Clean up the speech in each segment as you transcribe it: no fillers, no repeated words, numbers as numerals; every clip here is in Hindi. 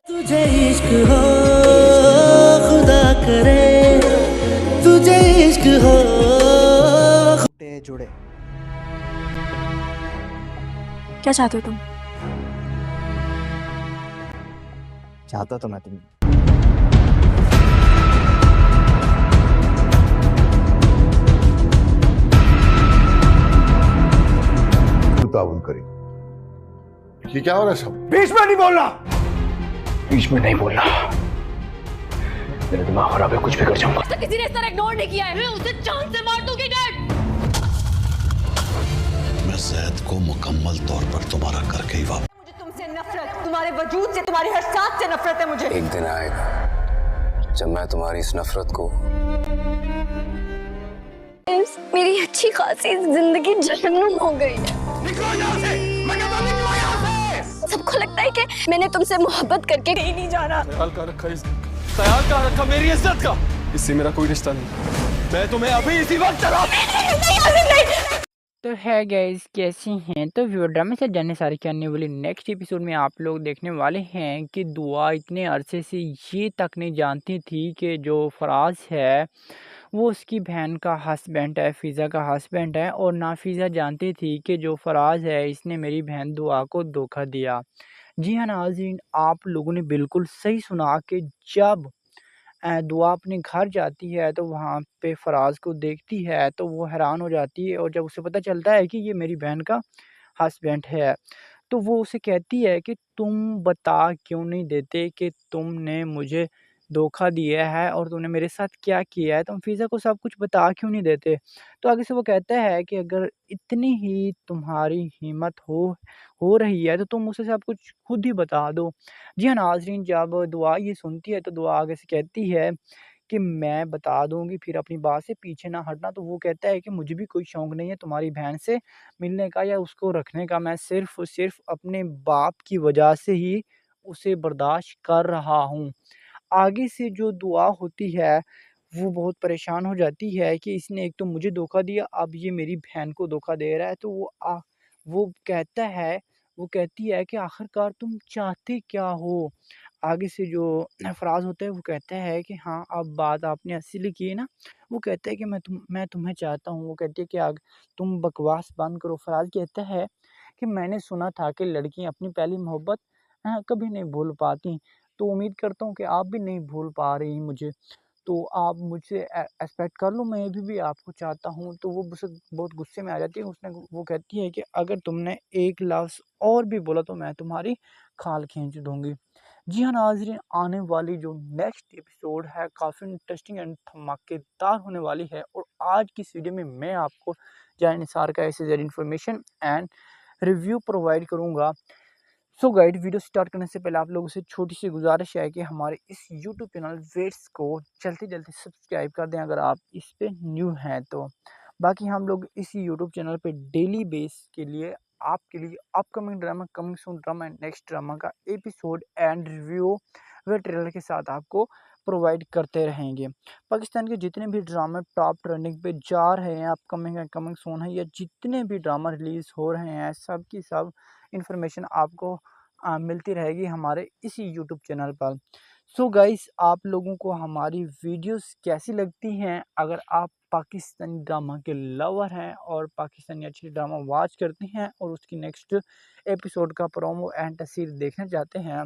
तुझे इश्क हो खुदा करे, तुझे इश्क हो जुड़े। क्या चाहते हो तुम? चाहता तो मैं तुम ताउन करें। ये क्या हो रहा है सब? बीच में नहीं बोलना। बीच में नहीं बोलना, मेरा दिमाग खराब है, कुछ भी कर जाऊंगा। तो किसी ने इस तरह इग्नोर नहीं किया है। मैं उसे जान से मार दूंगी डैड। मैं जैद को मुकम्मल तौर पर तुम्हारा करके ही वापस। मुझे तुमसे नफरत, तुम्हारे वजूद से, तुम्हारी हर सांस से नफरत है मुझे। एक दिन आएगा जब मैं तुम्हारी इस नफरत को मेरी अच्छी खासी जिंदगी जहन्नुम हो गई है। निकलो यहाँ से, मैं कहता हूँ निकलो यहाँ से। सबको लगता है कि मैंने तुमसे मोहब्बत करके कहीं नहीं जाना। ख्याल का रखा मेरी इज्जत का। इससे मेरा कोई रिश्ता नहीं। मैं तुम्हें अभी इसी वक्त चला। तो है गाइस, कैसी हैं? तो वीडियो ड्रामे से जाने सारी के आने वाली नेक्स्ट एपिसोड में आप लोग देखने वाले हैं कि दुआ इतने अरसे से ये तक नहीं जानती थी कि जो फराज है वो उसकी बहन का हस्बैंड है, फ़िज़ा का हस्बैंड है। और ना फ़िज़ा जानती थी कि जो फराज है इसने मेरी बहन दुआ को धोखा दिया। जी हाँ नाज़रीन, आप लोगों ने बिल्कुल सही सुना कि जब दुआ अपने घर जाती है तो वहाँ पे फ़राज़ को देखती है तो वो हैरान हो जाती है। और जब उसे पता चलता है कि ये मेरी बहन का हस्बैंड है, तो वो उसे कहती है कि तुम बता क्यों नहीं देते कि तुमने मुझे धोखा दिया है और तुमने मेरे साथ क्या किया है, तुम फ़िज़ा को सब कुछ बता क्यों नहीं देते? तो आगे से वो कहता है कि अगर इतनी ही तुम्हारी हिम्मत हो रही है तो तुम उसे सब कुछ खुद ही बता दो। जी हाँ नाज़रीन, जब दुआ ये सुनती है तो दुआ आगे से कहती है कि मैं बता दूँगी, फिर अपनी बात से पीछे ना हटना। तो वो कहता है कि मुझे भी कोई शौक नहीं है तुम्हारी बहन से मिलने का या उसको रखने का, मैं सिर्फ़ और सिर्फ़ अपने बाप की वजह से ही उसे बर्दाश्त कर रहा हूँ। आगे से जो दुआ होती है, वो बहुत परेशान हो जाती है कि इसने एक तो मुझे धोखा दिया, अब ये मेरी बहन को धोखा दे रहा है। तो वो कहता है वो कहती है कि आखिरकार तुम चाहते क्या हो? आगे से जो फ़राज़ होता है वो कहता है कि हाँ, अब बात आपने असली की है ना? वो कहता है कि मैं तुम्हें चाहता हूँ। वो कहती है कि तुम बकवास बंद करो। फ़राज़ कहता है कि मैंने सुना था कि लड़कियाँ अपनी पहली मोहब्बत कभी नहीं भूल पाती। तो उम्मीद करता हूँ कि आप भी नहीं भूल पा रही मुझे। तो आप मुझसे एक्सपेक्ट कर लो, मैं भी आपको चाहता हूँ। तो वो मुझसे बहुत गुस्से में आ जाती है। वो कहती है कि अगर तुमने एक लफ्ज़ और भी बोला तो मैं तुम्हारी खाल खींच दूँगी। जी हाँ नाज़रीन, आने वाली जो नेक्स्ट एपिसोड है काफ़ी इंटरेस्टिंग एंड धमाकेदार होने वाली है। और आज की इस वीडियो में मैं आपको जान निसार का A से Z information and review provide करूँगा। सो गाइड, वीडियो स्टार्ट करने से पहले आप लोगों से छोटी सी गुजारिश है कि हमारे इस यूट्यूब चैनल वेट्स को जल्दी जल्दी सब्सक्राइब कर दें अगर आप इस पे न्यू हैं तो। बाकी हम लोग इस यूट्यूब चैनल पे डेली बेस के लिए आपके लिए upcoming drama, coming soon drama and next drama का एपिसोड एंड रिव्यू व ट्रेलर के साथ आपको प्रोवाइड करते रहेंगे। पाकिस्तान के जितने भी ड्रामे टॉप ट्रेंडिंग पे जा रहे हैं, अपकमिंग एंड कमिंग सून है, या जितने भी ड्रामा रिलीज़ हो रहे हैं, सब की सब इन्फॉर्मेशन आपको मिलती रहेगी हमारे इसी यूट्यूब चैनल पर। सो गाइस, आप लोगों को हमारी वीडियोस कैसी लगती हैं? अगर आप पाकिस्तानी ड्रामा के लवर हैं और पाकिस्तानी अच्छी ड्रामा वॉच करते हैं और उसकी नेक्स्ट एपिसोड का प्रोमो एंड तस्वीर देखना चाहते हैं,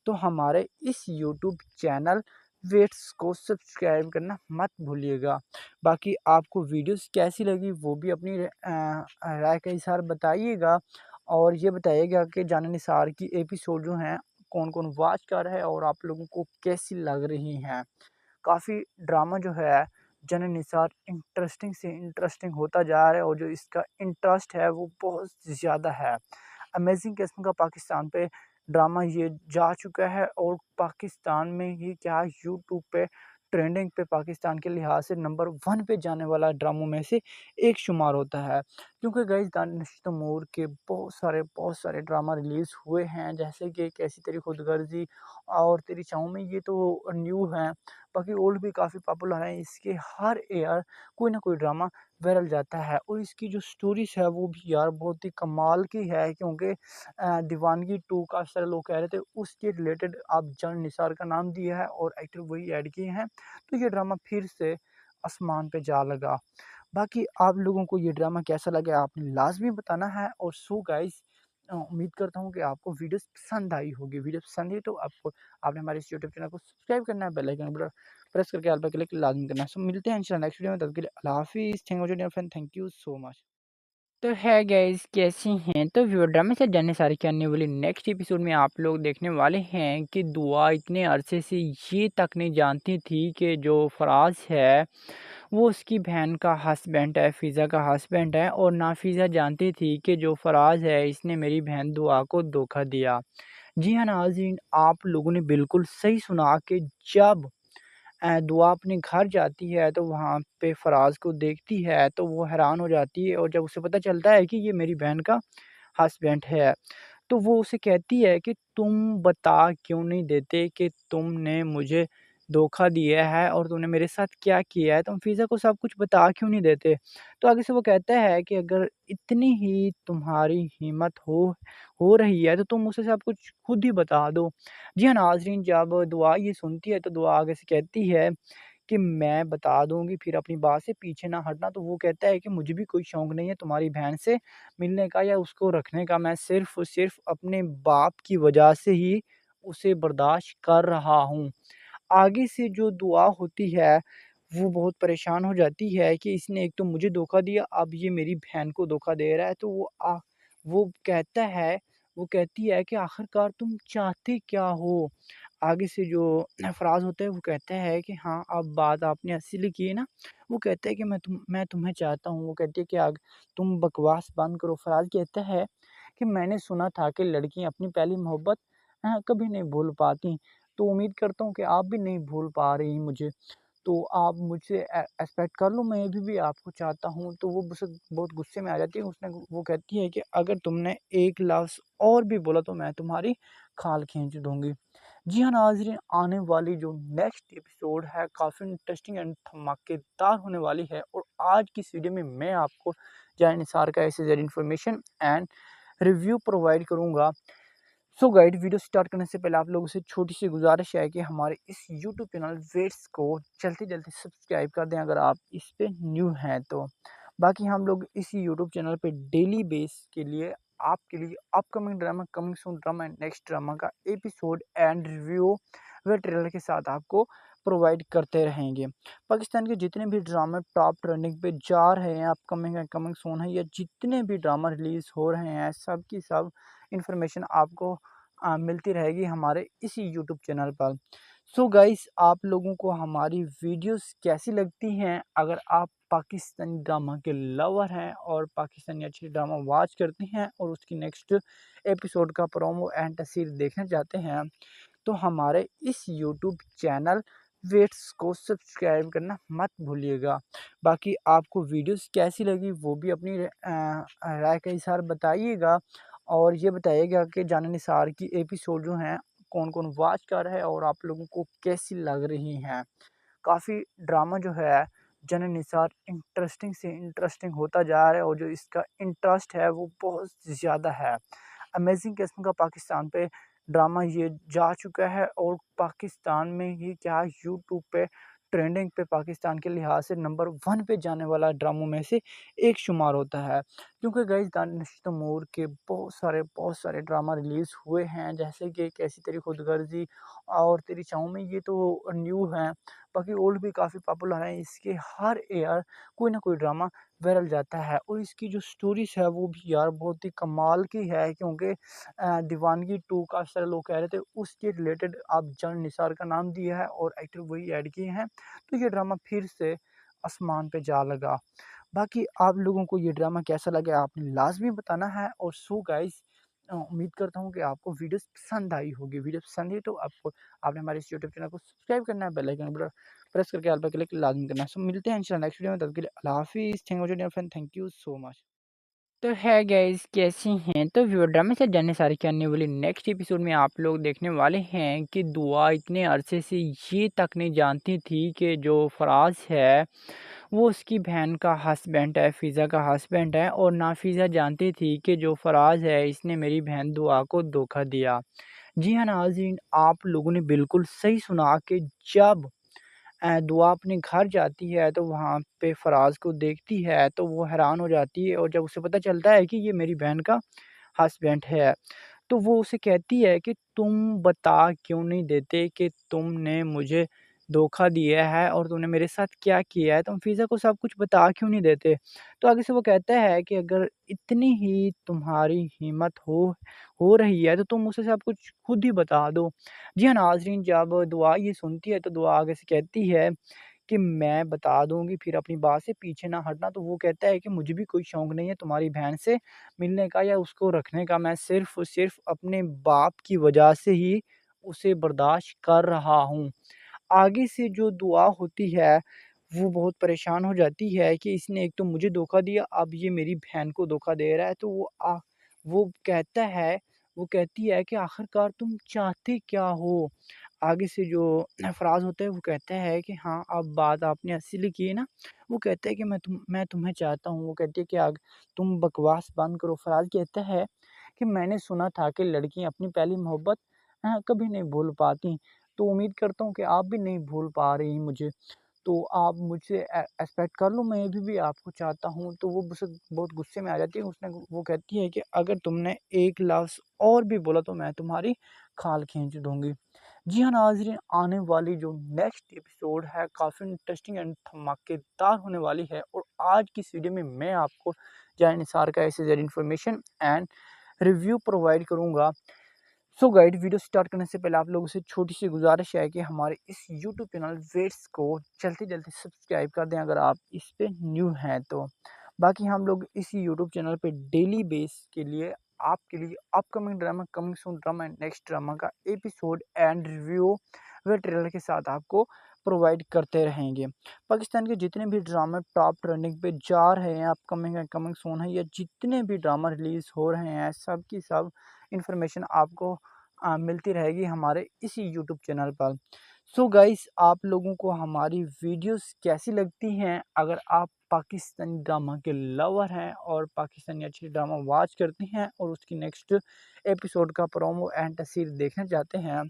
तो हमारे इस यूट्यूब चैनल वेट्स को सब्सक्राइब करना मत भूलिएगा। बाकी आपको वीडियोस कैसी लगी वो भी अपनी राय के अनुसार बताइएगा। और ये बताइएगा कि जाने निसार की एपिसोड जो हैं कौन-कौन वॉच कर रहा है और आप लोगों को कैसी लग रही हैं। काफ़ी ड्रामा जो है जाने निसार इंटरेस्टिंग से इंटरेस्टिंग होता जा रहा है और जो इसका इंटरेस्ट है वो बहुत ज़्यादा है। अमेज़िंग किस्म का पाकिस्तान पे ड्रामा ये जा चुका है और पाकिस्तान में ही क्या यूट्यूब पे ट्रेंडिंग पे पाकिस्तान के लिहाज से नंबर 1 पे जाने वाला ड्रामों में से एक शुमार होता है। क्योंकि गाइस, दानिश तैमूर के बहुत सारे ड्रामा रिलीज़ हुए हैं, जैसे कि कैसी तेरी खुदगर्ज़ी और तेरी छाँव में, ये तो न्यू हैं। बाकी ओल्ड भी काफ़ी पॉपुलर हैं। इसके हर ईयर कोई ना कोई ड्रामा वायरल जाता है और इसकी जो स्टोरीज़ है वो भी यार बहुत ही कमाल की है क्योंकि दीवानगी 2 काफ़ी सारे लोग कह रहे थे उसके रिलेटेड अब जान निसार का नाम दिया है और एक्टर वही ऐड किए हैं। तो ये ड्रामा फिर से आसमान पे जा लगा। बाकी आप लोगों को ये ड्रामा कैसा लगा आपने लाज़मी बताना है और सो गाइस उम्मीद करता हूँ कि आपको वीडियोस पसंद आई होगी। वीडियो पसंद आई तो आपको आपने हमारे इस यूट्यूब चैनल को सब्सक्राइब करना है, बेल आइकन पर प्रेस करके ऑल पे क्लिक लाज़मी करना है। सो मिलते हैं इंशाल्लाह नेक्स्ट वीडियो में, तब तक के लिए अल्लाह हाफ़िज़। Thank you dear friend, thank you so much. तो है गाइस कैसी हैं तो व्यू ड्रामे से जाने सारी के आने वाली नेक्स्ट एपिसोड में आप लोग देखने वाले हैं कि दुआ इतने अरसे से ये तक नहीं जानती थी कि जो फराज है वो उसकी बहन का हस्बैंड है, फ़िज़ा का हस्बैंड है और ना फ़िज़ा जानती थी कि जो फराज है इसने मेरी बहन दुआ को धोखा दिया। जी हाँ नाज़रीन, आप लोगों ने बिल्कुल सही सुना कि जब दुआ अपने घर जाती है तो वहाँ पे फ़राज़ को देखती है तो वो हैरान हो जाती है और जब उसे पता चलता है कि ये मेरी बहन का हस्बैंड है, तो वो उसे कहती है कि तुम बता क्यों नहीं देते कि तुमने मुझे धोखा दिया है और तुमने मेरे साथ क्या किया है, तुम फ़िज़ा को सब कुछ बता क्यों नहीं देते? तो आगे से वो कहता है कि अगर इतनी ही तुम्हारी हिम्मत हो रही है तो तुम उसे सब कुछ खुद ही बता दो। जी हाँ नाज़रीन, जब दुआ ये सुनती है तो दुआ आगे से कहती है कि मैं बता दूँगी, फिर अपनी बात से पीछे ना हटना। तो वो कहता है कि मुझे भी कोई शौक नहीं है तुम्हारी बहन से मिलने का या उसको रखने का, मैं सिर्फ़ और सिर्फ़ अपने बाप की वजह से ही उसे बर्दाश्त कर रहा हूँ। आगे से जो दुआ होती है, वो बहुत परेशान हो जाती है कि इसने एक तो मुझे धोखा दिया, अब ये मेरी बहन को धोखा दे रहा है। तो वो कहता है वो कहती है कि आखिरकार तुम चाहते क्या हो? आगे से जो फ़राज़ होता है वो कहता है कि हाँ, अब बात आपने असली की है ना? वो कहता है कि मैं तुम्हें चाहता हूँ। वो कहती है कि आग तुम बकवास बंद करो। फ़राज़ कहता है कि मैंने सुना था कि लड़कियाँ अपनी पहली मोहब्बत कभी नहीं भूल पाती। तो उम्मीद करता हूँ कि आप भी नहीं भूल पा रही मुझे। तो आप मुझसे एक्सपेक्ट कर लो, मैं भी आपको चाहता हूँ। तो वो मुझसे बहुत गुस्से में आ जाती है। वो कहती है कि अगर तुमने एक लफ्ज़ और भी बोला तो मैं तुम्हारी खाल खींच दूँगी। जी हाँ नाज़रीन, आने वाली जो नेक्स्ट एपिसोड है काफ़ी इंटरेस्टिंग एंड धमाकेदार होने वाली है और आज की इस वीडियो में मैं आपको जान निसार का ऐसे इन्फॉर्मेशन एंड रिव्यू प्रोवाइड करूँगा। सो गाइड, वीडियो स्टार्ट करने से पहले आप लोगों से छोटी सी गुजारिश है कि हमारे इस यूट्यूब चैनल वेट्स को जल्दी जल्दी सब्सक्राइब कर दें अगर आप इस पे न्यू हैं तो। बाकी हम लोग इसी यूट्यूब चैनल पे डेली बेस के लिए आपके लिए upcoming drama, coming soon drama and next drama का एपिसोड एंड रिव्यू व ट्रेलर के साथ आपको प्रोवाइड करते रहेंगे। पाकिस्तान के जितने भी ड्रामे टॉप ट्रेंडिंग पे जा रहे हैं, अपकमिंग एंड कमिंग सून है या जितने भी ड्रामा रिलीज़ हो रहे हैं, सब की सब इन्फॉर्मेशन आपको मिलती रहेगी हमारे इसी यूट्यूब चैनल पर। सो गाइस, आप लोगों को हमारी वीडियोस कैसी लगती हैं? अगर आप पाकिस्तानी ड्रामा के लवर हैं और पाकिस्तानी अच्छी ड्रामा वॉच करते हैं और उसकी नेक्स्ट एपिसोड का प्रोमो एंड तस्वीर देखना चाहते हैं, तो हमारे इस यूट्यूब चैनल वेट्स को सब्सक्राइब करना मत भूलिएगा। बाकी आपको वीडियोस कैसी लगी वो भी अपनी राय का इज़हार बताइएगा और ये बताइएगा कि जान निसार की एपिसोड जो हैं कौन-कौन वॉच कर रहा है और आप लोगों को कैसी लग रही हैं। काफ़ी ड्रामा जो है जान निसार इंटरेस्टिंग से इंटरेस्टिंग होता जा रहा है और जो इसका इंटरेस्ट है वो बहुत ज़्यादा है। अमेज़िंग किस्म का पाकिस्तान पे ड्रामा ये जा चुका है और पाकिस्तान में ही क्या यूट्यूब पे ट्रेंडिंग पे पाकिस्तान के लिहाज से नंबर 1 पे जाने वाला ड्रामों में से एक शुमार होता है। क्योंकि गाइस दानिश तैमूर के बहुत सारे ड्रामा रिलीज़ हुए हैं जैसे कि कैसी तेरी खुदगर्ज़ी और तेरी छाँव में, ये तो न्यू हैं। बाकी ओल्ड भी काफ़ी पॉपुलर हैं। इसके हर ईयर कोई ना कोई ड्रामा वायरल जाता है और इसकी जो स्टोरीज़ है वो भी यार बहुत ही कमाल की है क्योंकि दीवानगी 2 काफ़ी सारे लोग कह रहे थे उसके रिलेटेड अब जान निसार का नाम दिया है और एक्टर वही ऐड किए हैं। तो ये ड्रामा फिर से आसमान पे जा लगा। बाकी आप लोगों को ये ड्रामा कैसा लगा आपने लाज़मी बताना है और सो गाइस उम्मीद करता हूँ कि आपको वीडियोस पसंद आई होगी। वीडियो पसंद आई तो आपको आपने हमारे इस यूट्यूब चैनल को सब्सक्राइब करना है, बेल आइकन पर प्रेस करके ऑल पे क्लिक लाज़मी करना है। सो मिलते हैं इंशाल्लाह नेक्स्ट वीडियो में, तब तक के लिए अल्लाह हाफ़िज़। Thank you dear friend, thank you so much. तो है गाइस कैसी हैं तो व्यू ड्रामे से जाने सारी के आने वाली नेक्स्ट एपिसोड में आप लोग देखने वाले हैं कि दुआ इतने अरसे से ये तक नहीं जानती थी कि जो फराज है वो उसकी बहन का हस्बैंड है, फ़िज़ा का हस्बैंड है और नाफ़िज़ा जानती थी कि जो फ़राज़ है इसने मेरी बहन दुआ को धोखा दिया। जी हाँ नाज़रीन, आप लोगों ने बिल्कुल सही सुना कि जब दुआ अपने घर जाती है तो वहाँ पे फ़राज़ को देखती है तो वो हैरान हो जाती है और जब उसे पता चलता है कि ये मेरी बहन का हस्बैंड है, तो वो उसे कहती है कि तुम बता क्यों नहीं देते कि तुमने मुझे धोखा दिया है और तुमने मेरे साथ क्या किया है, तुम फ़िज़ा को सब कुछ बता क्यों नहीं देते? तो आगे से वो कहता है कि अगर इतनी ही तुम्हारी हिम्मत हो रही है तो तुम उसे सब कुछ खुद ही बता दो। जी हाँ नाज़रीन, जब दुआ ये सुनती है तो दुआ आगे से कहती है कि मैं बता दूँगी, फिर अपनी बात से पीछे ना हटना। तो वो कहता है कि मुझे भी कोई शौक नहीं है तुम्हारी बहन से मिलने का या उसको रखने का, मैं सिर्फ़ और सिर्फ़ अपने बाप की वजह से ही उसे बर्दाश्त कर रहा हूँ। आगे से जो दुआ होती है, वो बहुत परेशान हो जाती है कि इसने एक तो मुझे धोखा दिया, अब ये मेरी बहन को धोखा दे रहा है। तो वो कहता है वो कहती है कि आखिरकार तुम चाहते क्या हो? आगे से जो फ़राज़ होता है वो कहता है कि हाँ, अब बात आपने असली की है ना? वो कहता है कि मैं तुम्हें चाहता हूँ। वो कहती है कि आग तुम बकवास बंद करो। फ़राज़ कहता है कि मैंने सुना था कि लड़कियाँ अपनी पहली मोहब्बत कभी नहीं भूल पाती। तो उम्मीद करता हूँ कि आप भी नहीं भूल पा रही मुझे। तो आप मुझसे एक्सपेक्ट कर लो, मैं भी आपको चाहता हूँ। तो वो मुझसे बहुत गुस्से में आ जाती है। वो कहती है कि अगर तुमने एक लफ्ज़ और भी बोला तो मैं तुम्हारी खाल खींच दूँगी। जी हाँ नाज़रीन, आने वाली जो नेक्स्ट एपिसोड है काफ़ी इंटरेस्टिंग एंड धमाकेदार होने वाली है और आज की इस वीडियो में मैं आपको जान निसार का A से Z information and review provide करूँगा। सो गाइड, वीडियो स्टार्ट करने से पहले आप लोगों से छोटी सी गुजारिश है कि हमारे इस यूट्यूब चैनल वेट्स को जल्दी जल्दी सब्सक्राइब कर दें अगर आप इस पे न्यू हैं तो। बाकी हम लोग इस यूट्यूब चैनल पे डेली बेस के लिए आपके लिए upcoming drama, coming soon drama and next drama का एपिसोड एंड रिव्यू व ट्रेलर के साथ आपको प्रोवाइड करते रहेंगे। पाकिस्तान के जितने भी ड्रामे टॉप ट्रेंडिंग पे जा रहे हैं, अपकमिंग एंड कमिंग सून है, या जितने भी ड्रामा रिलीज़ हो रहे हैं, सब की सब इन्फॉर्मेशन आपको मिलती रहेगी हमारे इसी यूट्यूब चैनल पर। सो गाइस, आप लोगों को हमारी वीडियोस कैसी लगती हैं? अगर आप पाकिस्तानी ड्रामा के लवर हैं और पाकिस्तानी अच्छी ड्रामा वॉच करते हैं और उसकी नेक्स्ट एपिसोड का प्रोमो एंड तस्वीर देखना चाहते हैं,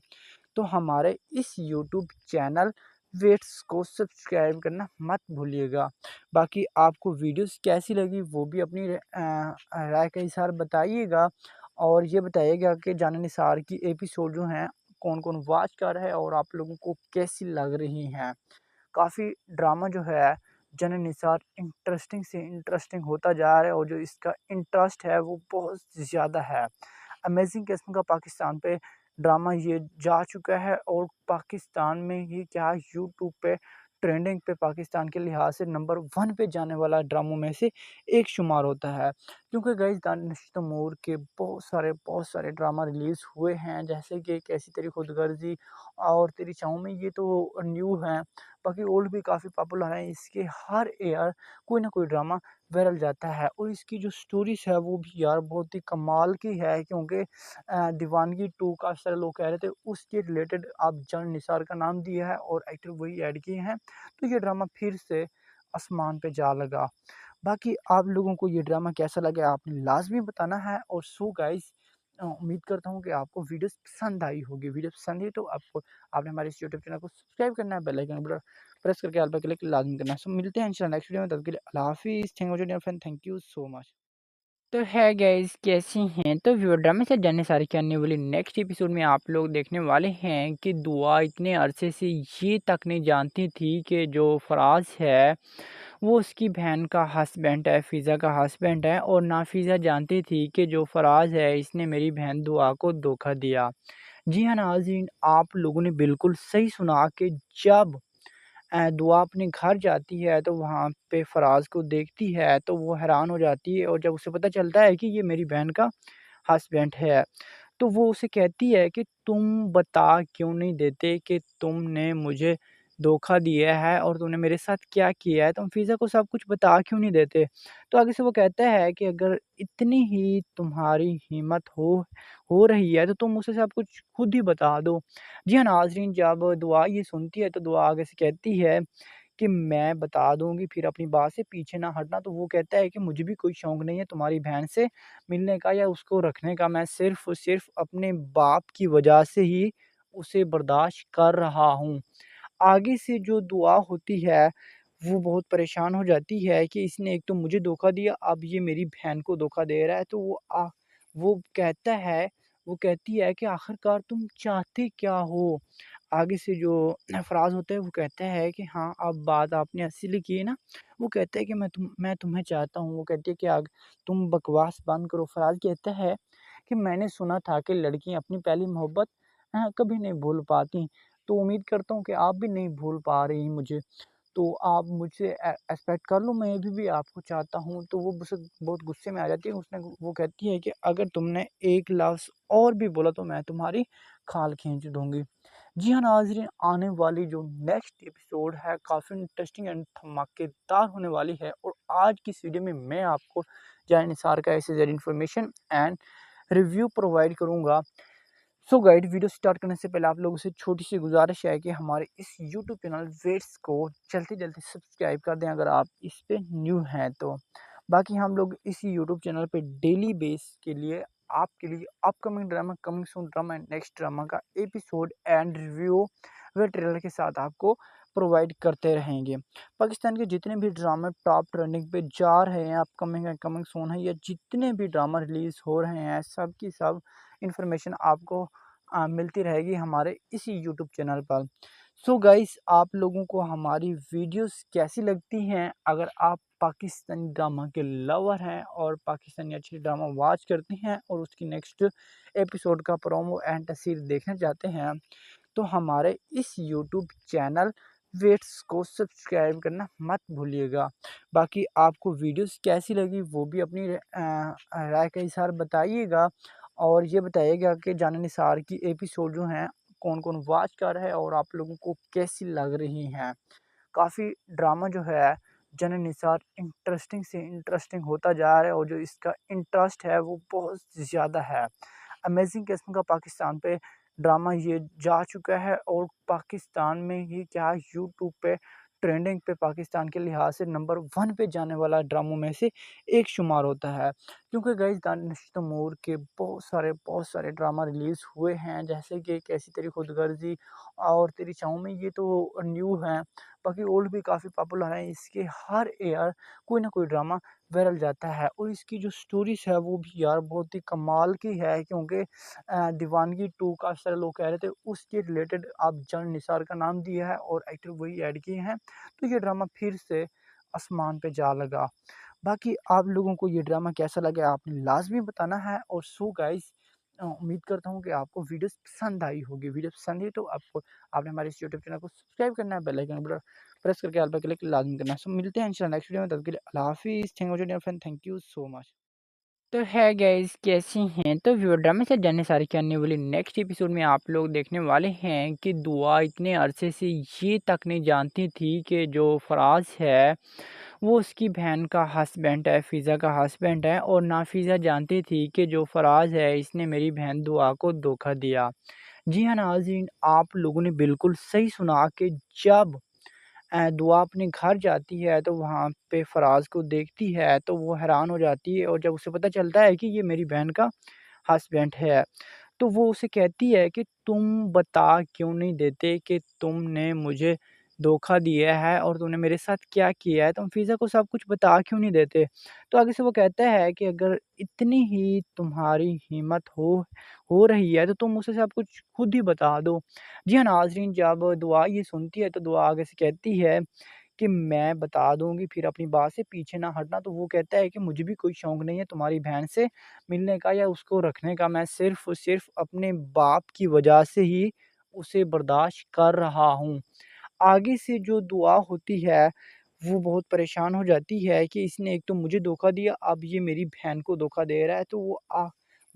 तो हमारे इस यूट्यूब चैनल वेट्स को सब्सक्राइब करना मत भूलिएगा। बाकी आपको वीडियोस कैसी लगी वो भी अपनी राय के अनुसार बताइएगा और ये बताइएगा कि जाने निसार की एपिसोड जो हैं कौन-कौन वॉच कर रहा है और आप लोगों को कैसी लग रही हैं। काफ़ी ड्रामा जो है जाने निसार इंटरेस्टिंग से इंटरेस्टिंग होता जा रहा है और जो इसका इंटरेस्ट है वो बहुत ज़्यादा है। अमेज़िंग किस्म का पाकिस्तान पे ड्रामा ये जा चुका है और पाकिस्तान में ये क्या यूट्यूब पे ट्रेंडिंग पे पाकिस्तान के लिहाज से नंबर 1 पे जाने वाला ड्रामों में से एक शुमार होता है। क्योंकि गाइस दानिश तैमूर के बहुत सारे ड्रामा रिलीज़ हुए हैं, जैसे कि कैसी तेरी खुदगर्ज़ी और तेरी चाहूँ में, ये तो न्यू हैं। बाकी ओल्ड भी काफ़ी पॉपुलर हैं। इसके हर ईयर कोई ना कोई ड्रामा वायरल जाता है और इसकी जो स्टोरीज़ है वो भी यार बहुत ही कमाल की है, क्योंकि दीवानगी 2 काफ़ी सारे लोग कह रहे थे उसके रिलेटेड अब जान निसार का नाम दिया है और एक्टर वही ऐड किए हैं। तो ये ड्रामा फिर से आसमान पे जा लगा। बाकी आप लोगों को ये ड्रामा कैसा लगा आपने लाज़मी बताना है। और सो गाइस, उम्मीद करता हूँ कि आपको वीडियोस पसंद आई होगी। वीडियो पसंद आई तो आपने हमारे इस यूट्यूब चैनल को सब्सक्राइब करना है, बेल आइकन पर प्रेस करके ऑल पे क्लिक लाज़मी करना है। सो मिलते हैं इंशाल्लाह नेक्स्ट वीडियो में, तब के लिए अल्लाह हाफ़िज़। Thank you dear friend, thank you so much. तो है गाइस, कैसी हैं? तो व्यूअर, ड्रामे से जाने सारी के आने वाली नेक्स्ट एपिसोड में आप लोग देखने वाले हैं कि दुआ इतने अरसे से ये तक नहीं जानती थी कि जो फ़राज़ है वो उसकी बहन का हस्बैंड है, फ़िज़ा का हस्बैंड है और नाफ़िज़ा जानती थी कि जो फ़राज़ है इसने मेरी बहन दुआ को धोखा दिया। जी हाँ नाज़रीन, आप लोगों ने बिल्कुल सही सुना कि जब दुआ अपने घर जाती है तो वहाँ पे फ़राज़ को देखती है तो वो हैरान हो जाती है और जब उसे पता चलता है कि ये मेरी बहन का हस्बैंड है, तो वो उसे कहती है कि तुम बता क्यों नहीं देते कि तुमने मुझे धोखा दिया है और तुमने मेरे साथ क्या किया है, तुम फ़िज़ा को सब कुछ बता क्यों नहीं देते? तो आगे से वो कहता है कि अगर इतनी ही तुम्हारी हिम्मत हो रही है तो तुम उसे सब कुछ खुद ही बता दो। जी हाँ नाज़रीन, जब दुआ ये सुनती है तो दुआ आगे से कहती है कि मैं बता दूँगी फिर अपनी बात से पीछे ना हटना। तो वो कहता है कि मुझे भी कोई शौक नहीं है तुम्हारी बहन से मिलने का या उसको रखने का, मैं सिर्फ़ और सिर्फ़ अपने बाप की वजह से ही उसे बर्दाश्त कर रहा हूँ। आगे से जो दुआ होती है, वो बहुत परेशान हो जाती है कि इसने एक तो मुझे धोखा दिया, अब ये मेरी बहन को धोखा दे रहा है। तो वो कहता है वो कहती है कि आखिरकार तुम चाहते क्या हो? आगे से जो फ़राज़ होता है वो कहता है कि हाँ, अब बात आपने असली की है ना? वो कहता है कि मैं तुम्हें चाहता हूँ। वो कहती है कि तुम बकवास बंद करो। फ़राज़ कहता है कि मैंने सुना था कि लड़कियाँ अपनी पहली मोहब्बत कभी नहीं भूल पातीं। तो उम्मीद करता हूँ कि आप भी नहीं भूल पा रही मुझे। तो आप मुझसे एक्सपेक्ट कर लो, मैं अभी भी आपको चाहता हूँ। तो वो मुझसे बहुत गुस्से में आ जाती है। वो कहती है कि अगर तुमने एक लफ्ज़ और भी बोला तो मैं तुम्हारी खाल खींच दूँगी। जी हाँ नाज़रीन, आने वाली जो नेक्स्ट एपिसोड है काफ़ी इंटरेस्टिंग एंड धमाकेदार होने वाली है। और आज की इस वीडियो में मैं आपको जानी निसार का ऐसे इन्फॉर्मेशन एंड रिव्यू प्रोवाइड करूँगा। सो गाइड, वीडियो स्टार्ट करने से पहले आप लोगों से छोटी सी गुजारिश है कि हमारे इस यूट्यूब चैनल वेट्स को जल्दी जल्दी सब्सक्राइब कर दें अगर आप इस पे न्यू हैं तो। बाकी हम लोग इसी यूट्यूब चैनल पे डेली बेस के लिए आपके लिए upcoming drama, coming soon drama and next drama का एपिसोड एंड रिव्यू व ट्रेलर के साथ आपको प्रोवाइड करते रहेंगे। पाकिस्तान के जितने भी ड्रामे टॉप ट्रेंडिंग पे जा रहे हैं, अपकमिंग एंड कमिंग सून है, या जितने भी ड्रामा रिलीज़ हो रहे हैं, सब की सब इन्फॉर्मेशन आपको मिलती रहेगी हमारे इसी यूट्यूब चैनल पर। सो गाइस, आप लोगों को हमारी वीडियोस कैसी लगती हैं? अगर आप पाकिस्तानी ड्रामा के लवर हैं और पाकिस्तानी अच्छी ड्रामा वॉच करते हैं और उसकी नेक्स्ट एपिसोड का प्रोमो एंड तस्वीर देखना चाहते हैं, तो हमारे इस यूट्यूब चैनल वेट्स को सब्सक्राइब करना मत भूलिएगा। बाकी आपको वीडियोस कैसी लगी वो भी अपनी राय का इज़हार बताइएगा। और ये बताइएगा कि जाने निसार की एपिसोड जो हैं कौन-कौन वॉच कर रहा है और आप लोगों को कैसी लग रही हैं। काफ़ी ड्रामा जो है जाने निसार इंटरेस्टिंग से इंटरेस्टिंग होता जा रहा है और जो इसका इंटरेस्ट है वो बहुत ज़्यादा है। अमेज़िंग किस्म का पाकिस्तान पे ड्रामा ये जा चुका है और पाकिस्तान में ही क्या यूट्यूब पे ट्रेंडिंग पे पाकिस्तान के लिहाज से नंबर 1 पे जाने वाला ड्रामों में से एक शुमार होता है। क्योंकि गाइस दानिश तैमूर के बहुत सारे ड्रामा रिलीज़ हुए हैं, जैसे कि कैसी तेरी खुदगर्ज़ी और तेरी चाहूँ में, ये तो न्यू हैं। बाकी ओल्ड भी काफ़ी पॉपुलर हैं। इसके हर ईयर कोई ना कोई ड्रामा वायरल जाता है और इसकी जो स्टोरीज़ है वो भी यार बहुत ही कमाल की है। क्योंकि दीवानगी 2 काफ़ी सारे लोग कह रहे थे उसके रिलेटेड अब जान निसार का नाम दिया है और एक्टर वही ऐड किए हैं। तो ये ड्रामा फिर से आसमान पे जा लगा। बाकी आप लोगों को ये ड्रामा कैसा लगा आपने लाज़मी बताना है। और सो गाइस, उम्मीद करता हूँ कि आपको वीडियोस पसंद आई होगी। वीडियो पसंद आई तो आपने हमारे इस यूट्यूब चैनल को सब्सक्राइब करना है, बेल आइकन पर प्रेस करके ऑल पे क्लिक लाज़मी करना है। सो मिलते हैं इंशाल्लाह नेक्स्ट वीडियो में, तब तक के लिए अल्लाह हाफ़िज़। Thank you dear friend, thank you so much. तो है गाइस, कैसी हैं? तो व्यू ड्रामा से जाने सारी के आने वाली नेक्स्ट एपिसोड में आप लोग देखने वाले हैं कि दुआ इतने अरसे से ये तक नहीं जानती थी कि जो फराज है वो उसकी बहन का हस्बैंड है, फ़िज़ा का हस्बैंड है। और ना फ़िज़ा जानती थी कि जो फराज है इसने मेरी बहन दुआ को धोखा दिया। जी हाँ नाज़रीन, आप लोगों ने बिल्कुल सही सुना कि जब दुआ अपने घर जाती है तो वहाँ पे फ़राज़ को देखती है तो वो हैरान हो जाती है। और जब उसे पता चलता है कि ये मेरी बहन का हस्बैंड है, तो वो उसे कहती है कि तुम बता क्यों नहीं देते कि तुमने मुझे धोखा दिया है और तुमने मेरे साथ क्या किया है, तुम फ़िज़ा को सब कुछ बता क्यों नहीं देते? तो आगे से वो कहता है कि अगर इतनी ही तुम्हारी हिम्मत हो रही है तो तुम उसे सब कुछ खुद ही बता दो। जी हाँ नाज़रीन, जब दुआ ये सुनती है तो दुआ आगे से कहती है कि मैं बता दूँगी फिर अपनी बात से पीछे ना हटना। तो वो कहता है कि मुझे भी कोई शौक नहीं है तुम्हारी बहन से मिलने का या उसको रखने का, मैं सिर्फ़ और सिर्फ़ अपने बाप की वजह से ही उसे बर्दाश्त कर रहा हूँ। आगे से जो दुआ होती है, वो बहुत परेशान हो जाती है कि इसने एक तो मुझे धोखा दिया, अब ये मेरी बहन को धोखा दे रहा है। तो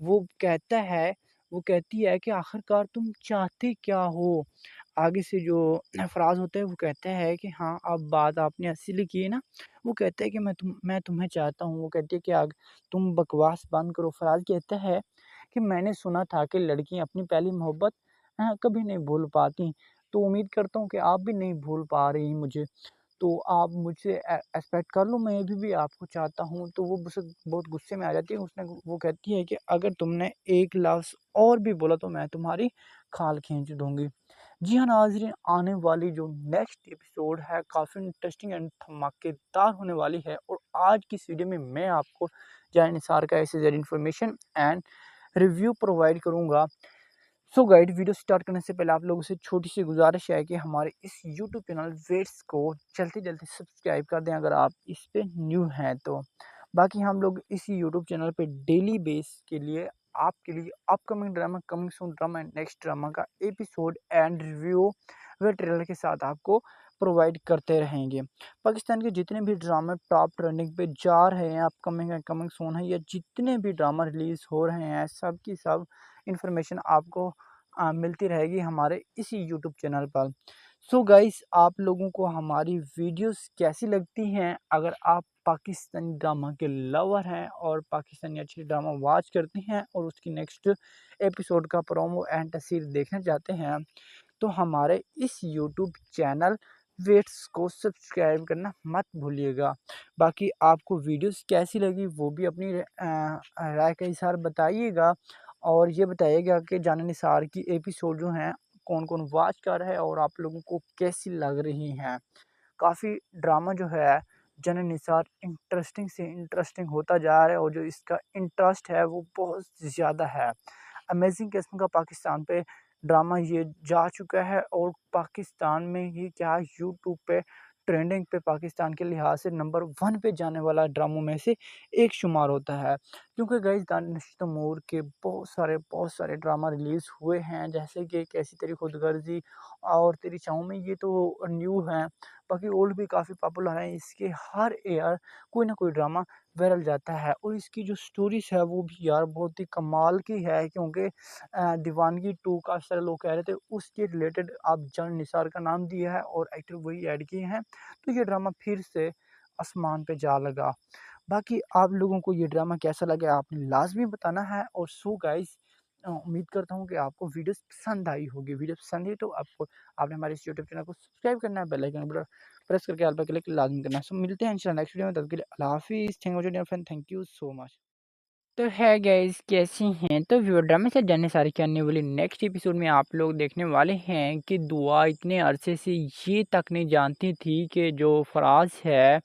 वो कहता है वो कहती है कि आखिरकार तुम चाहते क्या हो? आगे से जो फ़राज़ होता है वो कहता है कि हाँ, अब बात आपने असली की है ना? वो कहता है कि मैं तुम्हें चाहता हूँ। वो कहती है कि तुम बकवास बंद करो। फ़राज़ कहता है कि मैंने सुना था कि लड़कियाँ अपनी पहली मोहब्बत कभी नहीं भूल पातीं। तो उम्मीद करता हूँ कि आप भी नहीं भूल पा रही मुझे। तो आप मुझसे एक्सपेक्ट कर लो, मैं भी आपको चाहता हूँ। तो वो मुझसे बहुत गुस्से में आ जाती है, उसने वो कहती है कि अगर तुमने एक लफ्ज़ और भी बोला तो मैं तुम्हारी खाल खींच दूँगी। जी हाँ नाज़रीन, आने वाली जो नेक्स्ट एपिसोड है काफ़ी इंटरेस्टिंग एंड धमाकेदार होने वाली है, और आज की इस वीडियो में मैं आपको जाय निसार का ऐसे ज़रिए इन्फॉर्मेशन एंड रिव्यू प्रोवाइड करूँगा। सो गाइड, वीडियो स्टार्ट करने से पहले आप लोगों से छोटी सी गुजारिश है कि हमारे इस यूट्यूब चैनल वेट्स को जल्दी जल्दी सब्सक्राइब कर दें अगर आप इस पे न्यू हैं तो। बाकी हम लोग इसी यूट्यूब चैनल पे डेली बेस के लिए आपके लिए upcoming drama, coming soon drama and next drama का एपिसोड एंड रिव्यू व ट्रेलर के साथ आपको प्रोवाइड करते रहेंगे। पाकिस्तान के जितने भी ड्रामे टॉप ट्रेंडिंग पे जा रहे हैं, अपकमिंग एंड कमिंग सून है, या जितने भी ड्रामा रिलीज़ हो रहे हैं, सब की सब इन्फॉर्मेशन आपको मिलती रहेगी हमारे इसी यूट्यूब चैनल पर। सो गाइस, आप लोगों को हमारी वीडियोस कैसी लगती हैं? अगर आप पाकिस्तानी ड्रामा के लवर हैं और पाकिस्तानी अच्छी ड्रामा वॉच करते हैं और उसकी नेक्स्ट एपिसोड का प्रोमो एंड तस्वीर देखना चाहते हैं, तो हमारे इस यूट्यूब चैनल वेट्स को सब्सक्राइब करना मत भूलिएगा। बाकी आपको वीडियोस कैसी लगी वो भी अपनी राय के हिसाब बताइएगा, और ये बताइएगा कि जाने निसार की एपिसोड जो हैं कौन कौन वॉच कर रहा है और आप लोगों को कैसी लग रही हैं। काफ़ी ड्रामा जो है जाने निसार इंटरेस्टिंग से इंटरेस्टिंग होता जा रहा है, और जो इसका इंटरेस्ट है वो बहुत ज़्यादा है। अमेजिंग किस्म का पाकिस्तान पे ड्रामा ये जा चुका है, और पाकिस्तान में ही क्या यूट्यूब पे ट्रेंडिंग पे पाकिस्तान के लिहाज से नंबर 1 पे जाने वाला ड्रामों में से एक शुमार होता है। क्योंकि गाइस, दानिश तैमूर के बहुत सारे ड्रामा रिलीज़ हुए हैं, जैसे कि कैसी तेरी खुदगर्जी और तेरी चाहूँ में, ये तो न्यू हैं। बाकी ओल्ड भी काफ़ी पॉपुलर हैं। इसके हर ईयर कोई ना कोई ड्रामा वायरल जाता है, और इसकी जो स्टोरीज़ है वो भी यार बहुत ही कमाल की है, क्योंकि दीवानगी 2 काफ़ी सारे लोग कह रहे थे उसके रिलेटेड अब जान निसार का नाम दिया है और एक्टर वही ऐड किए हैं, तो ये ड्रामा फिर से आसमान पे जा लगा। बाकी आप लोगों को ये ड्रामा कैसा लगा आपने लाज़मी बताना है। और सो गाइस, उम्मीद करता हूँ कि आपको वीडियोस पसंद आई होगी। वीडियो पसंद आई तो आपको आपने हमारे इस यूट्यूब चैनल को सब्सक्राइब करना है, बेल आइकन पर प्रेस करके ऑल पे क्लिक लाज़मी करना है। सो मिलते हैं इंशाल्लाह नेक्स्ट वीडियो में, तब के लिए अल्लाह हाफ़िज़। Thank you dear friend, thank you so much. तो है गाइस, कैसी हैं? तो व्यूअर, ड्रामे से जाने सारी के आने वाली नेक्स्ट एपिसोड में आप लोग देखने वाले हैं कि दुआ इतने अरसे से ये तक नहीं जानती थी कि जो फराज है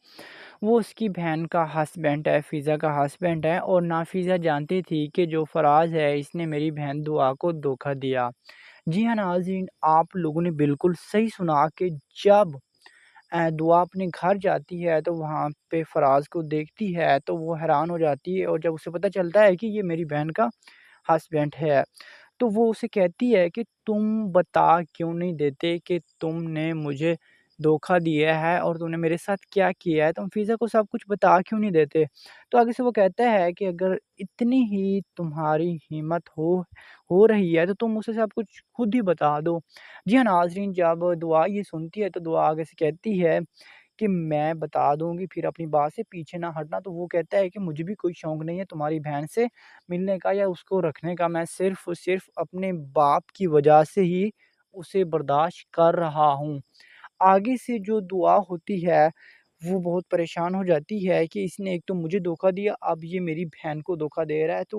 वो उसकी बहन का हस्बैंड है, फ़िज़ा का हस्बैंड है, और ना फ़िज़ा जानती थी कि जो फराज है इसने मेरी बहन दुआ को धोखा दिया। जी हाँ नाज़रीन, आप लोगों ने बिल्कुल सही सुना कि जब दुआ अपने घर जाती है तो वहाँ पे फ़राज़ को देखती है तो वो हैरान हो जाती है, और जब उसे पता चलता है कि ये मेरी बहन का हस्बैंड है, तो वो उसे कहती है कि तुम बता क्यों नहीं देते कि तुमने मुझे धोखा दिया है और तुमने मेरे साथ क्या किया है, तुम फ़िज़ा को सब कुछ बता क्यों नहीं देते? तो आगे से वो कहता है कि अगर इतनी ही तुम्हारी हिम्मत हो रही है तो तुम उसे सब कुछ खुद ही बता दो। जी हाँ नाज़रीन, जब दुआ ये सुनती है तो दुआ आगे से कहती है कि मैं बता दूँगी, फिर अपनी बात से पीछे ना हटना। तो वो कहता है कि मुझे भी कोई शौक नहीं है तुम्हारी बहन से मिलने का या उसको रखने का, मैं सिर्फ़ और सिर्फ़ अपने बाप की वजह से ही उसे बर्दाश्त कर रहा हूँ। आगे से जो दुआ होती है, वो बहुत परेशान हो जाती है कि इसने एक तो मुझे धोखा दिया, अब ये मेरी बहन को धोखा दे रहा है। तो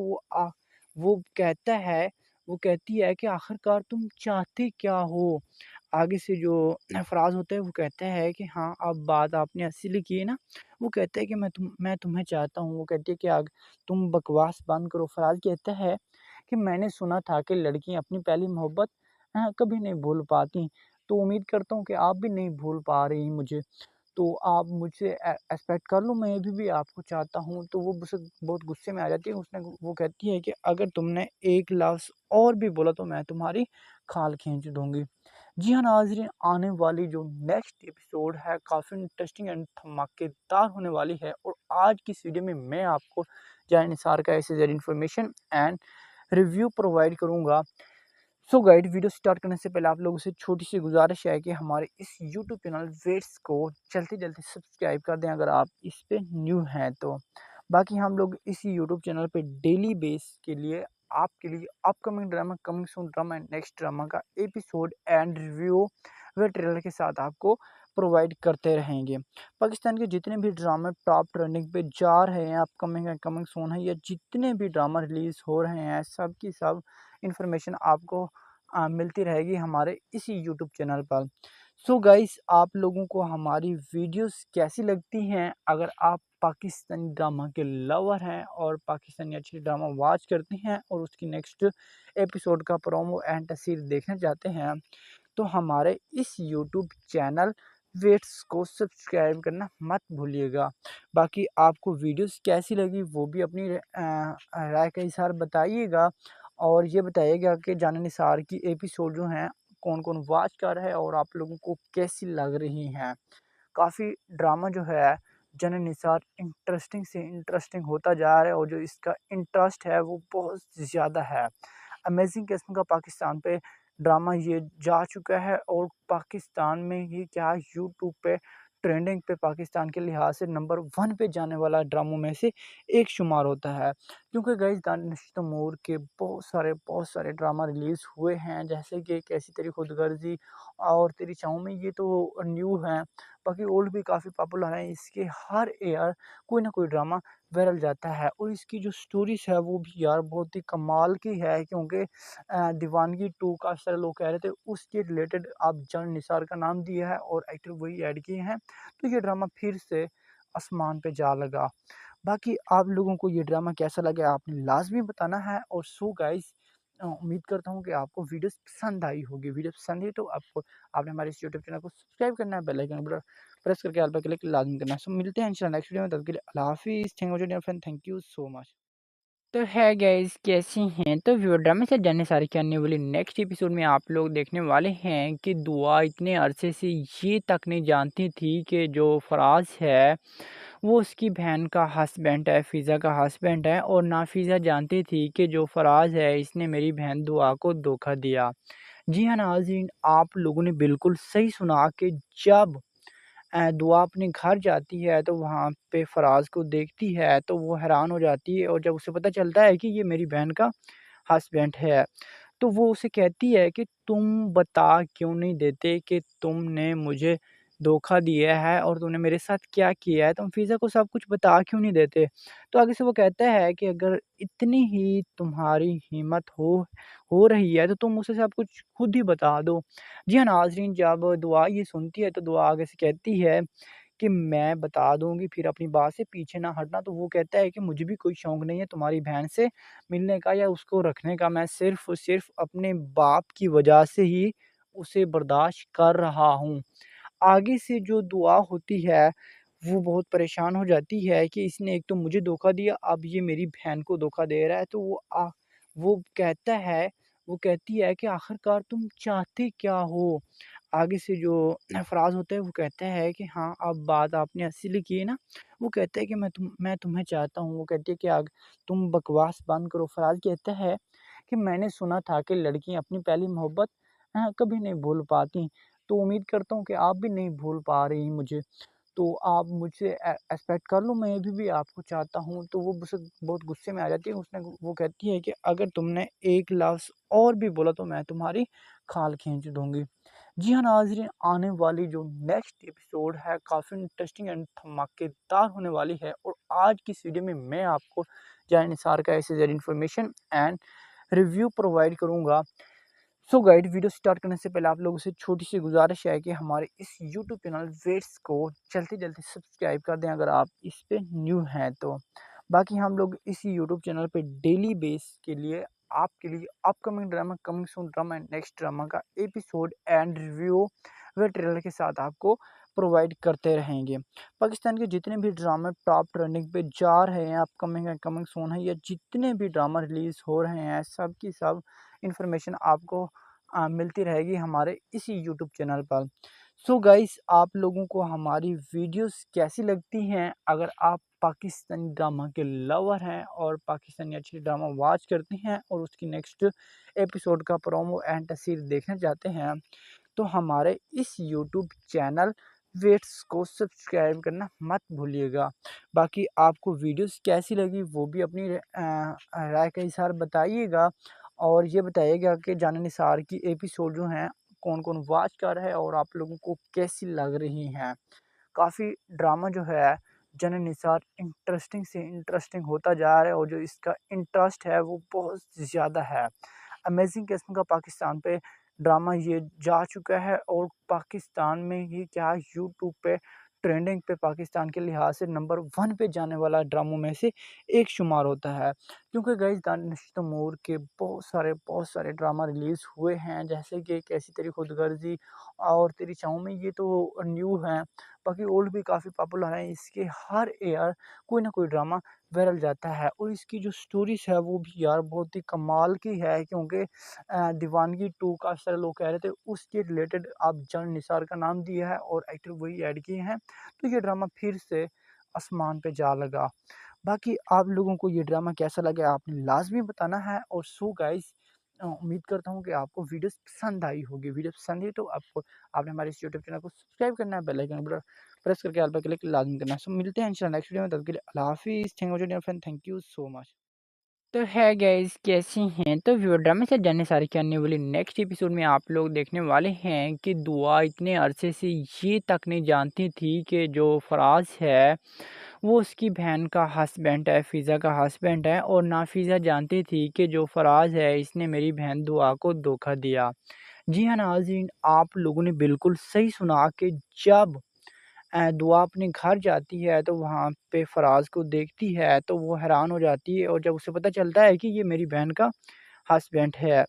वो कहता है वो कहती है कि आखिरकार तुम चाहते क्या हो? आगे से जो फ़राज़ होता है वो कहता है कि हाँ, अब बात आपने असली की है ना? वो कहता है कि मैं तुम्हें चाहता हूँ। वो कहती है कि आग तुम बकवास बंद करो। फ़राज़ कहता है कि मैंने सुना था कि लड़कियाँ अपनी पहली मोहब्बत कभी नहीं भूल पाती। तो उम्मीद करता हूँ कि आप भी नहीं भूल पा रही मुझे। तो आप मुझसे एक्सपेक्ट कर लो, मैं भी आपको चाहता हूँ। तो वो मुझसे बहुत गुस्से में आ जाती है। उसने वो कहती है कि अगर तुमने एक लफ्ज़ और भी बोला तो मैं तुम्हारी खाल खींच दूँगी। जी हाँ नाज़रीन, आने वाली जो नेक्स्ट एपिसोड है काफ़ी इंटरेस्टिंग एंड धमाकेदार होने वाली है, और आज की इस वीडियो में मैं आपको जाय निसार का ऐसे ज़रिए इन्फॉर्मेशन एंड रिव्यू प्रोवाइड करूँगा। सो गाइड, वीडियो स्टार्ट करने से पहले आप लोगों से छोटी सी गुजारिश है कि हमारे इस यूट्यूब चैनल वेट्स को जल्दी जल्दी सब्सक्राइब कर दें अगर आप इस पे न्यू हैं तो। बाकी हम लोग इसी यूट्यूब चैनल पे डेली बेस के लिए आपके लिए upcoming drama, coming soon drama and next drama का एपिसोड एंड रिव्यू व ट्रेलर के साथ आपको प्रोवाइड करते रहेंगे। पाकिस्तान के जितने भी ड्रामे टॉप ट्रेंडिंग पे जा रहे हैं, अपकमिंग सून है, या जितने भी ड्रामा रिलीज़ हो रहे हैं, सब की सब इन्फॉर्मेशन आपको मिलती रहेगी हमारे इसी यूट्यूब चैनल पर। सो गाइस, आप लोगों को हमारी वीडियोस कैसी लगती हैं? अगर आप पाकिस्तानी ड्रामा के लवर हैं और पाकिस्तानी अच्छी ड्रामा वॉच करते हैं और उसकी नेक्स्ट एपिसोड का प्रोमो एंड तस्वीर देखना चाहते हैं, तो हमारे इस यूट्यूब चैनल वेट्स को सब्सक्राइब करना मत भूलिएगा। बाकी आपको वीडियोस कैसी लगी वो भी अपनी राय के अनुसार बताइएगा, और ये बताइएगा कि जाने निसार की एपिसोड जो हैं कौन कौन वॉच कर रहा है और आप लोगों को कैसी लग रही हैं। काफ़ी ड्रामा जो है जाने निसार इंटरेस्टिंग से इंटरेस्टिंग होता जा रहा है, और जो इसका इंटरेस्ट है वो बहुत ज़्यादा है। अमेजिंग किस्म का पाकिस्तान पे ड्रामा ये जा चुका है, और पाकिस्तान में ही क्या यूट्यूब पे ट्रेंडिंग पे पाकिस्तान के लिहाज से नंबर 1 पे जाने वाला ड्रामों में से एक शुमार होता है। क्योंकि गाइस दानिश तैमूर के बहुत सारे ड्रामा रिलीज़ हुए हैं, जैसे कि कैसी तेरी खुदगर्जी और तेरी चाहूँ में, ये तो न्यू हैं। बाकी ओल्ड भी काफ़ी पॉपुलर हैं। इसके हर ईयर कोई ना कोई ड्रामा वायरल जाता है, और इसकी जो स्टोरीज़ है वो भी यार बहुत ही कमाल की है, क्योंकि दीवानगी 2 काफ़ी सारे लोग कह रहे थे उसके रिलेटेड आप जान निसार का नाम दिया है और एक्टर वही ऐड किए हैं, तो ये ड्रामा फिर से आसमान पे जा लगा। बाकी आप लोगों को ये ड्रामा कैसा लगा आपने लाज़मी बताना है। और सो गाइस, उम्मीद करता हूँ कि आपको वीडियोस पसंद आई होगी। वीडियो पसंद आई तो आपको आपने हमारे इस यूट्यूब चैनल को सब्सक्राइब करना है, बेल आइकन पर प्रेस करके ऑल पे क्लिक लाज़मी करना है। सो मिलते हैं इंशाल्लाह नेक्स्ट वीडियो में, तब के लिए अल्लाह हाफ़िज़। Thank you dear friend, thank you so much. तो है गाइस, कैसी हैं? तो व्यू ड्रामे से जाने सारी के आने वाली नेक्स्ट एपिसोड में आप लोग देखने वाले हैं कि दुआ इतने अरसे से ये तक नहीं जानती थी कि जो फराज है वो उसकी बहन का हस्बैंड है, फ़िज़ा का हस्बैंड है, और ना फ़िज़ा जानती थी कि जो फराज है इसने मेरी बहन दुआ को धोखा दिया। जी हाँ नाज़रीन, आप लोगों ने बिल्कुल सही सुना कि जब दुआ अपने घर जाती है तो वहाँ पे फ़राज़ को देखती है तो वो हैरान हो जाती है, और जब उसे पता चलता है कि ये मेरी बहन का हस्बैंड है, तो वो उसे कहती है कि तुम बता क्यों नहीं देते कि तुमने मुझे धोखा दिया है और तुमने मेरे साथ क्या किया है, तुम फ़िज़ा को सब कुछ बता क्यों नहीं देते? तो आगे से वो कहता है कि अगर इतनी ही तुम्हारी हिम्मत हो रही है तो तुम उसे सब कुछ खुद ही बता दो। जी हाँ नाज़रीन, जब दुआ ये सुनती है तो दुआ आगे से कहती है कि मैं बता दूँगी, फिर अपनी बात से पीछे ना हटना। तो वो कहता है कि मुझे भी कोई शौक नहीं है तुम्हारी बहन से मिलने का या उसको रखने का, मैं सिर्फ़ और सिर्फ़ अपने बाप की वजह से ही उसे बर्दाश्त कर रहा हूँ। आगे से जो दुआ होती है, वो बहुत परेशान हो जाती है कि इसने एक तो मुझे धोखा दिया, अब ये मेरी बहन को धोखा दे रहा है। तो वो कहता है वो कहती है कि आखिरकार तुम चाहते क्या हो? आगे से जो फ़राज़ होता है वो कहता है कि हाँ, अब बात आपने असली की है ना? वो कहता है कि मैं तुम्हें चाहता हूँ। वो कहती है कि तुम बकवास बंद करो। फ़राज़ कहता है कि मैंने सुना था कि लड़कियाँ अपनी पहली मोहब्बत कभी नहीं भूल पाती। तो उम्मीद करता हूँ कि आप भी नहीं भूल पा रही मुझे। तो आप मुझसे एक्सपेक्ट कर लो, मैं भी आपको चाहता हूँ। तो वो मुझसे बहुत गुस्से में आ जाती है। वो कहती है कि अगर तुमने एक लफ्ज़ और भी बोला तो मैं तुम्हारी खाल खींच दूँगी। जी हाँ नाज़रीन, आने वाली जो नेक्स्ट एपिसोड है काफ़ी इंटरेस्टिंग एंड धमाकेदार होने वाली है, और आज की इस वीडियो में मैं आपको जाने निसार का ऐसे इन्फॉर्मेशन एंड रिव्यू प्रोवाइड करूँगा। सो गाइड, वीडियो स्टार्ट करने से पहले आप लोगों से छोटी सी गुजारिश है कि हमारे इस यूट्यूब चैनल वेट्स को जल्दी जल्दी सब्सक्राइब कर दें अगर आप इस पे न्यू हैं तो। बाकी हम लोग इसी यूट्यूब चैनल पे डेली बेस के लिए आपके लिए upcoming drama, coming soon drama and next drama का एपिसोड एंड रिव्यू व ट्रेलर के साथ आपको प्रोवाइड करते रहेंगे। पाकिस्तान के जितने भी ड्रामा टॉप ट्रेंडिंग पे जा रहे हैं, अपकमिंग सून है, या जितने भी ड्रामा रिलीज़ हो रहे हैं, सब की सब इन्फॉर्मेशन आपको मिलती रहेगी हमारे इसी यूट्यूब चैनल पर। सो गाइस, आप लोगों को हमारी वीडियोस कैसी लगती हैं? अगर आप पाकिस्तानी ड्रामा के लवर हैं और पाकिस्तानी अच्छी ड्रामा वॉच करते हैं और उसकी नेक्स्ट एपिसोड का प्रोमो एंड तस्वीर देखना चाहते हैं, तो हमारे इस यूट्यूब चैनल वेट्स को सब्सक्राइब करना मत भूलिएगा। बाकी आपको वीडियोस कैसी लगी वो भी अपनी राय के अनुसार बताइएगा, और ये बताइएगा कि जाने निसार की एपिसोड जो हैं कौन-कौन वॉच कर रहा है और आप लोगों को कैसी लग रही हैं। काफ़ी ड्रामा जो है जनन-निसार इंटरेस्टिंग से इंटरेस्टिंग होता जा रहा है और जो इसका इंटरेस्ट है वो बहुत ज़्यादा है। अमेज़िंग किस्म का पाकिस्तान पे ड्रामा ये जा चुका है और पाकिस्तान में ये क्या यूट्यूब पे ट्रेंडिंग पे पाकिस्तान के लिहाज से नंबर 1 पे जाने वाला ड्रामों में से एक शुमार होता है। क्योंकि गाइस दानिश तैमूर के बहुत सारे ड्रामा रिलीज़ हुए हैं, जैसे कि कैसी तेरी खुदगर्ज़ी और तेरी छाँव में, ये तो न्यू हैं। बाकी ओल्ड भी काफ़ी पॉपुलर हैं। इसके हर ईयर कोई ना कोई ड्रामा वायरल जाता है और इसकी जो स्टोरीज़ है वो भी यार बहुत ही कमाल की है, क्योंकि दीवानगी 2 काफ़ी सारे लोग कह रहे थे उसके रिलेटेड अब जान निसार का नाम दिया है और एक्टर वही ऐड किए हैं, तो ये ड्रामा फिर से आसमान पे जा लगा। बाकी आप लोगों को ये ड्रामा कैसा लगा आपने लाज़मी बताना है। और सो गाइस उम्मीद करता हूँ कि आपको वीडियोस पसंद आई होगी। वीडियो पसंद आई तो आपको आपने हमारे इस यूट्यूब चैनल को सब्सक्राइब करना है, बेल आइकन पर प्रेस करके ऑल पे क्लिक लाज़मी करना है। सो मिलते हैं इंशाल्लाह नेक्स्ट वीडियो में, तब के लिए अल्लाह हाफ़िज़। Thank you dear friend, thank you so much. तो है गाइस कैसी हैं, तो व्यू ड्रामे से जाने सारी के आने वाली नेक्स्ट एपिसोड में आप लोग देखने वाले हैं कि दुआ इतने अरसे से ये तक नहीं जानती थी कि जो फराज है वो उसकी बहन का हस्बैंड है, फ़िज़ा का हस्बैंड है, और ना फ़िज़ा जानती थी कि जो फराज है इसने मेरी बहन दुआ को धोखा दिया। जी हाँ नाज़रीन, आप लोगों ने बिल्कुल सही सुना कि जब दुआ अपने घर जाती है तो वहाँ पे फ़राज़ को देखती है तो वो हैरान हो जाती है, और जब उसे पता चलता है कि ये मेरी बहन का हस्बैंड है,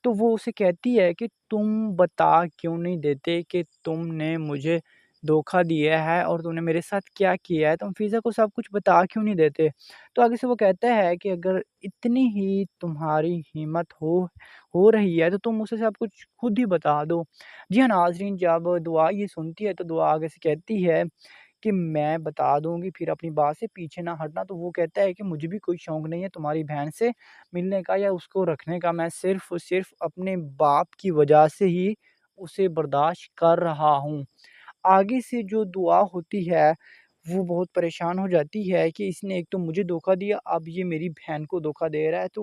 तो वो उसे कहती है कि तुम बता क्यों नहीं देते कि तुमने मुझे धोखा दिया है और तुमने मेरे साथ क्या किया है, तुम फ़िज़ा को सब कुछ बता क्यों नहीं देते? तो आगे से वो कहता है कि अगर इतनी ही तुम्हारी हिम्मत हो रही है तो तुम उसे सब कुछ खुद ही बता दो। जी हाँ नाज़रीन, जब दुआ ये सुनती है तो दुआ आगे से कहती है कि मैं बता दूँगी, फिर अपनी बात से पीछे ना हटना। तो वो कहता है कि मुझे भी कोई शौक नहीं है तुम्हारी बहन से मिलने का या उसको रखने का, मैं सिर्फ़ और सिर्फ़ अपने बाप की वजह से ही उसे बर्दाश्त कर रहा हूँ। आगे से जो दुआ होती है, वो बहुत परेशान हो जाती है कि इसने एक तो मुझे धोखा दिया, अब ये मेरी बहन को धोखा दे रहा है। तो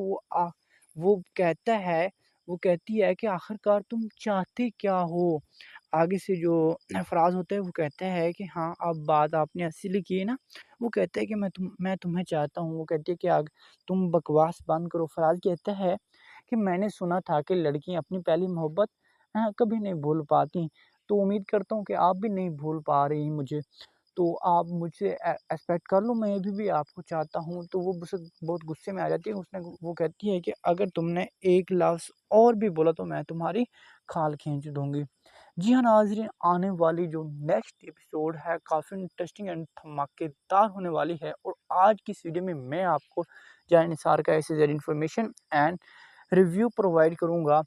वो कहता है वो कहती है कि आखिरकार तुम चाहते क्या हो? आगे से जो फ़राज़ होता है वो कहता है कि हाँ, अब बात आपने असली की है ना? वो कहता है कि मैं तुम्हें चाहता हूँ। वो कहती है कि आग तुम बकवास बंद करो। फ़राज़ कहता है कि मैंने सुना था कि लड़कियाँ अपनी पहली मोहब्बत कभी नहीं भूल पाती। तो उम्मीद करता हूँ कि आप भी नहीं भूल पा रही मुझे। तो आप मुझसे एक्सपेक्ट कर लो, मैं भी आपको चाहता हूँ। तो वो मुझसे बहुत गुस्से में आ जाती है। वो कहती है कि अगर तुमने एक लफ्ज़ और भी बोला तो मैं तुम्हारी खाल खींच दूँगी। जी हाँ नाज़रीन, आने वाली जो नेक्स्ट एपिसोड है काफ़ी इंटरेस्टिंग एंड धमाकेदार होने वाली है, और आज की इस वीडियो में मैं आपको जान निसार का A से Z information and review provide करूँगा।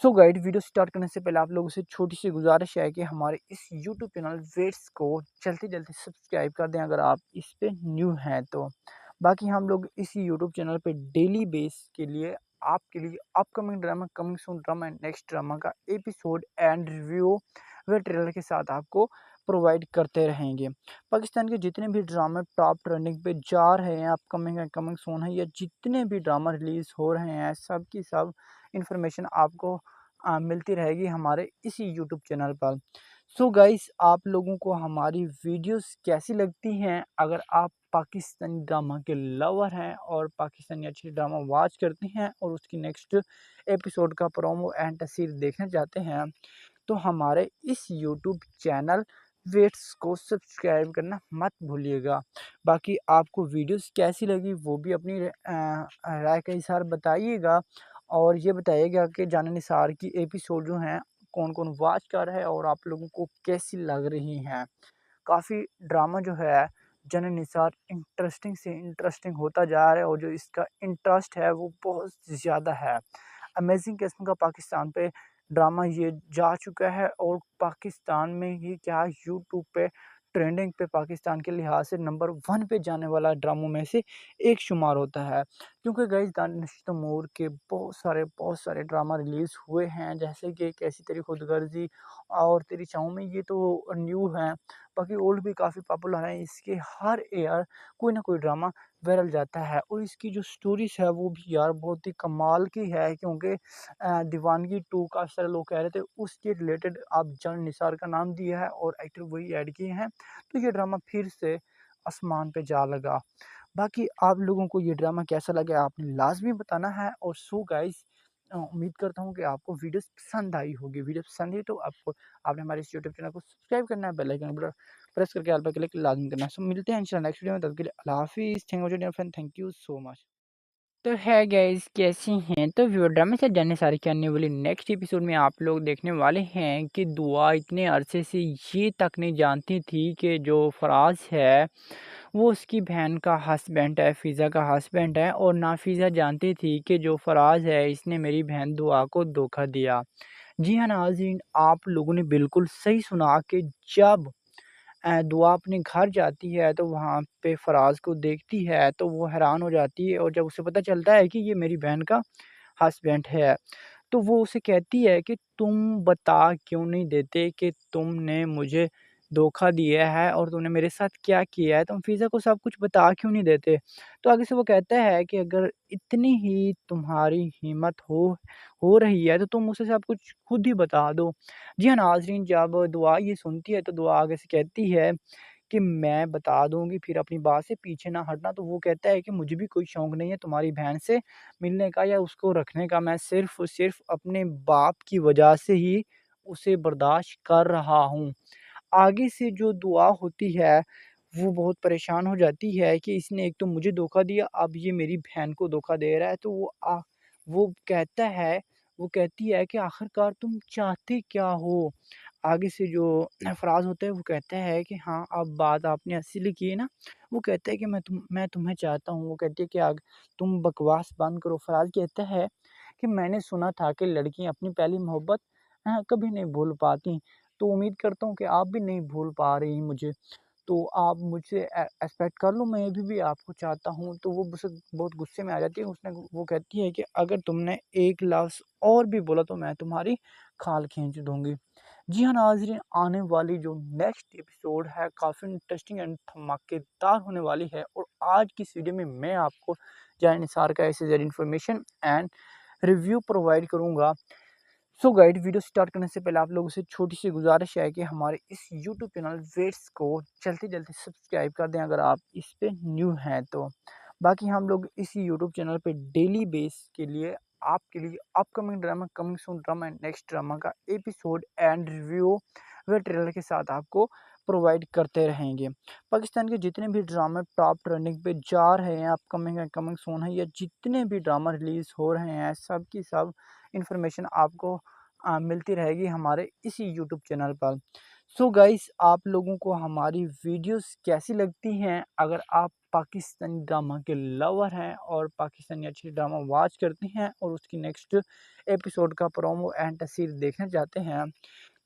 सो गाइड, वीडियो स्टार्ट करने से पहले आप लोगों से छोटी सी गुजारिश है कि हमारे इस यूट्यूब चैनल वेट्स को जल्दी जल्दी सब्सक्राइब कर दें अगर आप इस पे न्यू हैं तो। बाकी हम लोग इस यूट्यूब चैनल पे डेली बेस के लिए आपके लिए upcoming drama, coming soon drama and next drama का एपिसोड एंड रिव्यू व ट्रेलर के साथ आपको प्रोवाइड करते रहेंगे। पाकिस्तान के जितने भी ड्रामा टॉप ट्रेंडिंग पे जा रहे हैं, अपकमिंग एंड कमिंग सून है, या जितने भी ड्रामा रिलीज़ हो रहे हैं, सब की सब इन्फॉर्मेशन आपको मिलती रहेगी हमारे इसी यूट्यूब चैनल पर। सो गाइस, आप लोगों को हमारी वीडियोस कैसी लगती हैं? अगर आप पाकिस्तानी ड्रामा के लवर हैं और पाकिस्तानी अच्छी ड्रामा वॉच करते हैं और उसकी नेक्स्ट एपिसोड का प्रोमो एंड तस्वीर देखना चाहते हैं, तो हमारे इस यूट्यूब चैनल वेट्स को सब्सक्राइब करना मत भूलिएगा। बाकी आपको वीडियोस कैसी लगी वो भी अपनी राय के अनुसार बताइएगा, और ये बताइएगा कि जान निसार की एपिसोड जो हैं कौन-कौन वॉच कर रहा है और आप लोगों को कैसी लग रही हैं। काफ़ी ड्रामा जो है जान निसार इंटरेस्टिंग से इंटरेस्टिंग होता जा रहा है और जो इसका इंटरेस्ट है वो बहुत ज़्यादा है। अमेज़िंग किस्म का पाकिस्तान पे ड्रामा ये जा चुका है और पाकिस्तान में ये क्या यूट्यूब पे ट्रेंडिंग पे पाकिस्तान के लिहाज से नंबर 1 पे जाने वाला ड्रामों में से एक शुमार होता है। क्योंकि गाइस दानिश तैमूर के बहुत सारे ड्रामा रिलीज़ हुए हैं, जैसे कि कैसी तेरी खुदगर्ज़ी और तेरी छाँव में, ये तो न्यू हैं। बाकी ओल्ड भी काफ़ी पॉपुलर हैं। इसके हर ईयर कोई ना कोई ड्रामा वायरल जाता है और इसकी जो स्टोरीज़ है वो भी यार बहुत ही कमाल की है क्योंकि दीवानगी 2 काफ़ी सारे लोग कह रहे थे उसके रिलेटेड अब जान निसार का नाम दिया है और एक्टर वही ऐड किए हैं। तो ये ड्रामा फिर से आसमान पे जा लगा। बाकी आप लोगों को ये ड्रामा कैसा लगा आपने लाज़मी बताना है और सो गाइस उम्मीद करता हूँ कि आपको वीडियोस पसंद आई होगी। वीडियो पसंद आई तो आपको आपने हमारे इस यूट्यूब चैनल को सब्सक्राइब करना है, बेल आइकन पर प्रेस करके ऑल पे क्लिक लाज़मी करना है। सो मिलते हैं इंशाल्लाह नेक्स्ट वीडियो में, तब के लिए अल्लाह हाफ़िज़। Thank you dear friend, thank you so much. तो है गाइस कैसी हैं तो व्यू ड्रामे से जाने सारी के आने वाली नेक्स्ट एपिसोड में आप लोग देखने वाले हैं कि दुआ इतने अरसे से ये तक नहीं जानती थी कि जो फराज है वो उसकी बहन का हस्बैंड है, फ़िज़ा का हस्बैंड है और ना फ़िज़ा जानती थी कि जो फराज है इसने मेरी बहन दुआ को धोखा दिया। जी हाँ नाज़रीन, आप लोगों ने बिल्कुल सही सुना कि जब दुआ अपने घर जाती है तो वहाँ पे फ़राज़ को देखती है तो वो हैरान हो जाती है और जब उसे पता चलता है कि ये मेरी बहन का हस्बैंड है, तो वो उसे कहती है कि तुम बता क्यों नहीं देते कि तुमने मुझे धोखा दिया है और तुमने मेरे साथ क्या किया है, तुम फ़िज़ा को सब कुछ बता क्यों नहीं देते? तो आगे से वो कहता है कि अगर इतनी ही तुम्हारी हिम्मत हो रही है तो तुम उसे सब कुछ खुद ही बता दो। जी हाँ नाज़रीन, जब दुआ ये सुनती है तो दुआ आगे से कहती है कि मैं बता दूँगी, फिर अपनी बात से पीछे ना हटना। तो वो कहता है कि मुझे भी कोई शौक नहीं है तुम्हारी बहन से मिलने का या उसको रखने का, मैं सिर्फ़ और सिर्फ़ अपने बाप की वजह से ही उसे बर्दाश्त कर रहा हूँ। आगे से जो दुआ होती है, वो बहुत परेशान हो जाती है कि इसने एक तो मुझे धोखा दिया, अब ये मेरी बहन को धोखा दे रहा है। तो वो कहता है वो कहती है कि आखिरकार तुम चाहते क्या हो? आगे से जो फ़राज़ होता है वो कहता है कि हाँ, अब बात आपने असली की है ना? वो कहता है कि मैं तुम्हें चाहता हूँ। वो कहती है कि आग तुम बकवास बंद करो। फ़राज़ कहता है कि मैंने सुना था कि लड़कियाँ अपनी पहली मोहब्बत कभी नहीं भूल पाती। तो उम्मीद करता हूँ कि आप भी नहीं भूल पा रही मुझे। तो आप मुझसे एक्सपेक्ट कर लो, मैं भी आपको चाहता हूँ। तो वो मुझसे बहुत गुस्से में आ जाती है। वो कहती है कि अगर तुमने एक लफ्ज़ और भी बोला तो मैं तुम्हारी खाल खींच दूँगी। जी हाँ नाज़रीन, आने वाली जो नेक्स्ट एपिसोड है काफ़ी इंटरेस्टिंग एंड धमाकेदार होने वाली है और आज की इस वीडियो में मैं आपको जान निसार का A से Z information and review provide करूँगा। सो गाइड, वीडियो स्टार्ट करने से पहले आप लोगों से छोटी सी गुजारिश है कि हमारे इस यूट्यूब चैनल वेट्स को जल्दी जल्दी सब्सक्राइब कर दें अगर आप इस पे न्यू हैं तो। बाकी हम लोग इसी यूट्यूब चैनल पे डेली बेस के लिए आपके लिए upcoming drama, coming soon drama and next drama का एपिसोड एंड रिव्यू व ट्रेलर के साथ आपको प्रोवाइड करते रहेंगे। पाकिस्तान के जितने भी ड्रामे टॉप ट्रेंडिंग पे जा रहे हैं, अपकमिंग एंड कमिंग सून है या जितने भी ड्रामा रिलीज़ हो रहे हैं, सब की सब इन्फॉर्मेशन आपको मिलती रहेगी हमारे इसी यूट्यूब चैनल पर। सो गाइस, आप लोगों को हमारी वीडियोस कैसी लगती हैं? अगर आप पाकिस्तानी ड्रामा के लवर हैं और पाकिस्तानी अच्छी ड्रामा वॉच करते हैं और उसकी नेक्स्ट एपिसोड का प्रोमो एंड तस्वीर देखना चाहते हैं,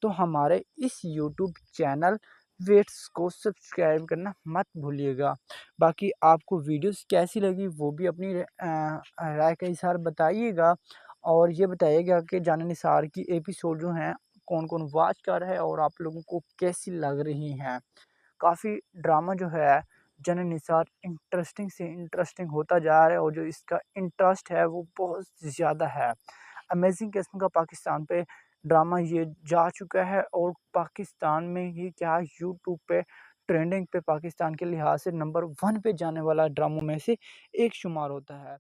तो हमारे इस यूट्यूब चैनल वेट्स को सब्सक्राइब करना मत भूलिएगा। बाकी आपको वीडियोस कैसी लगी वो भी अपनी राय का इज़हार बताइएगा और ये बताइएगा कि जान निसार की एपिसोड जो हैं कौन-कौन वॉच कर रहा है और आप लोगों को कैसी लग रही हैं। काफ़ी ड्रामा जो है जान निसार इंटरेस्टिंग से इंटरेस्टिंग होता जा रहा है और जो इसका इंटरेस्ट है वो बहुत ज़्यादा है। अमेज़िंग किस्म का पाकिस्तान पे ड्रामा ये जा चुका है और पाकिस्तान में ये क्या यूट्यूब पे ट्रेंडिंग पे पाकिस्तान के लिहाज से नंबर 1 पे जाने वाला ड्रामों में से एक शुमार होता है।